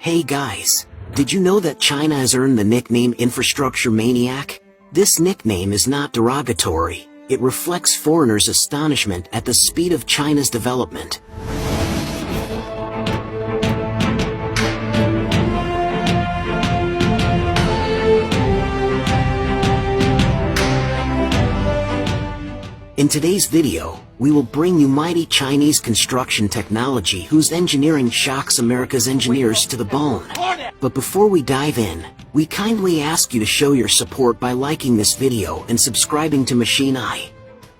Hey guys, did you know that China has earned the nickname Infrastructure Maniac? This nickname is not derogatory, it reflects foreigners' astonishment at the speed of China's development. In today's video, we will bring you mighty Chinese construction technology whose engineering shocks America's engineers to the bone. But before we dive in, we kindly ask you to show your support by liking this video and subscribing to Machine Eye.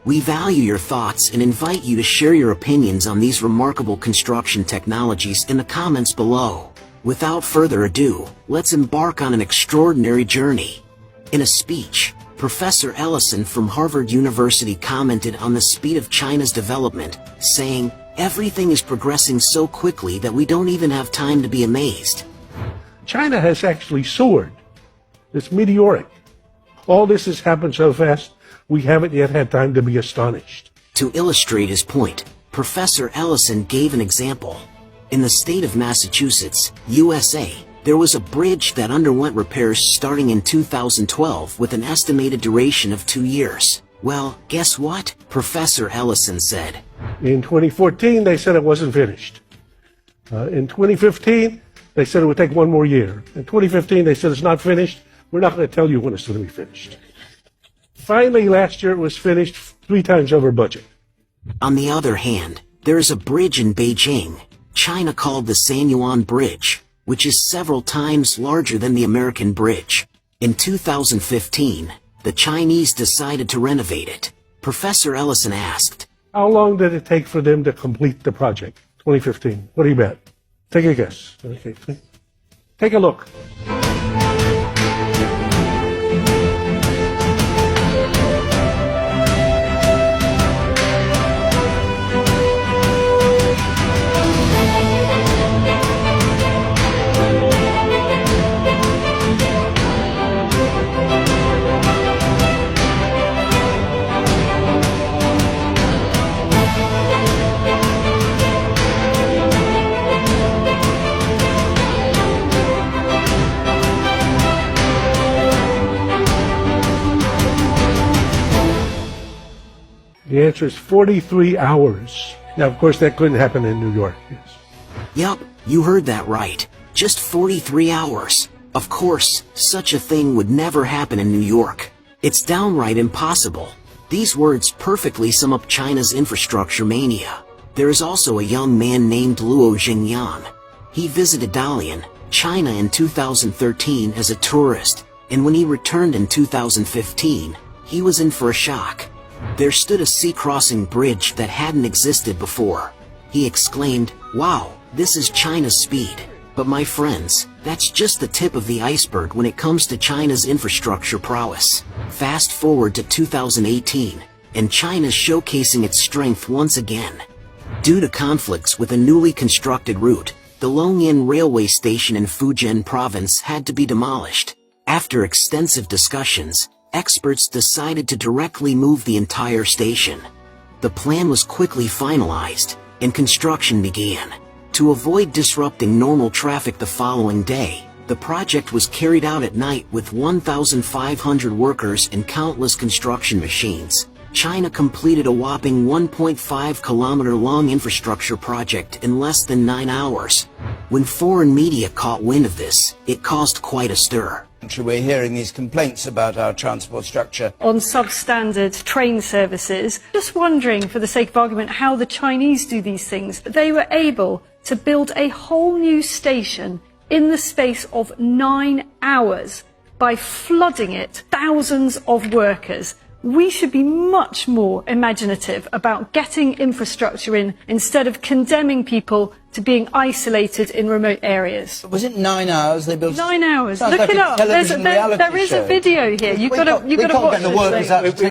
We value your thoughts and invite you to share your opinions on these remarkable construction technologies in the comments below. Without further ado, let's embark on an extraordinary journey. In a speech, Professor Ellison from Harvard University commented on the speed of China's development, saying, "Everything is progressing so quickly that we don't even have time to be amazed." China has actually soared. It's meteoric. All this has happened so fast, we haven't yet had time to be astonished. To illustrate his point, Professor Ellison gave an example. In the state of Massachusetts, USA, there was a bridge that underwent repairs starting in 2012 with an estimated duration of 2 years. Well, guess what? Professor Ellison said. In 2014, they said it wasn't finished. In 2015, they said it would take 1 more year. In 2015, they said it's not finished. We're not going to tell you when it's going to be finished. Finally, last year it was finished 3 times over budget. On the other hand, there is a bridge in Beijing, China, called the Sanyuan Bridge, which is several times larger than the American bridge. In 2015, the Chinese decided to renovate it. Professor Ellison asked, How long did it take for them to complete the project? 2015. What do you bet? Take a guess. Okay. Take a look. The answer is 43 hours. Now, of course, that couldn't happen in New York. Yes. Yup, you heard that right. Just 43 hours. Of course, such a thing would never happen in New York. It's downright impossible. These words perfectly sum up China's infrastructure mania. There is also a young man named Luo Jingyan. He visited Dalian, China in 2013 as a tourist, and when he returned in 2015, he was in for a shock. There stood a sea-crossing bridge that hadn't existed before. He exclaimed, "Wow, this is China's speed." But my friends, that's just the tip of the iceberg when it comes to China's infrastructure prowess. Fast forward to 2018, and China's showcasing its strength once again. Due to conflicts with a newly constructed route, the Longyan railway station in Fujian province had to be demolished. After extensive discussions, experts decided to directly move the entire station. The plan was quickly finalized, and construction began. To avoid disrupting normal traffic the following day, the project was carried out at night with 1,500 workers and countless construction machines. China completed a whopping 1.5-kilometer-long infrastructure project in less than 9 hours. When foreign media caught wind of this, it caused quite a stir. We're hearing these complaints about our transport structure. On substandard train services. Just wondering, for the sake of argument, how the Chinese do these things. They were able to build a whole new station in the space of 9 hours by flooding it, thousands of workers. We should be much more imaginative about getting infrastructure in instead of condemning people to being isolated in remote areas. Was it 9 hours they built? 9 hours. Sounds Look like it a up. television reality There is show. a video here. You've got to watch Get the this.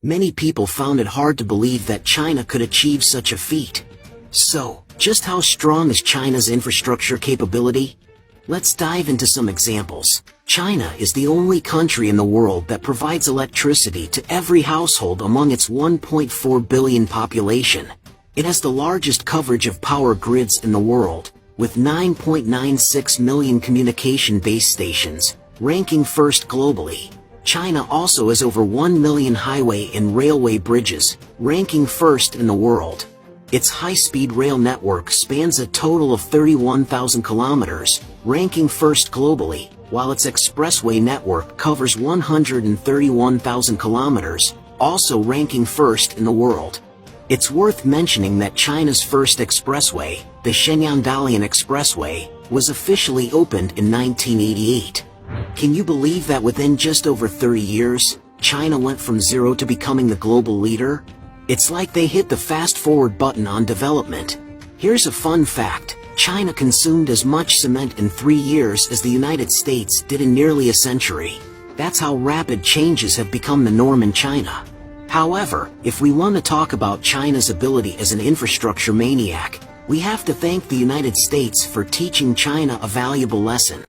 Many people found it hard to believe that China could achieve such a feat. So, just how strong is China's infrastructure capability? Let's dive into some examples. China is the only country in the world that provides electricity to every household among its 1.4 billion population. It has the largest coverage of power grids in the world, with 9.96 million communication base stations, ranking first globally. China also has over 1 million highway and railway bridges, ranking first in the world. Its high-speed rail network spans a total of 31,000 kilometers, ranking first globally, while its expressway network covers 131,000 kilometers, also ranking first in the world. It's worth mentioning that China's first expressway, the Shenyang-Dalian Expressway, was officially opened in 1988. Can you believe that within just over 30 years, China went from zero to becoming the global leader? It's like they hit the fast-forward button on development. Here's a fun fact. China consumed as much cement in 3 years as the United States did in nearly a century. That's how rapid changes have become the norm in China. However, if we want to talk about China's ability as an infrastructure maniac, we have to thank the United States for teaching China a valuable lesson.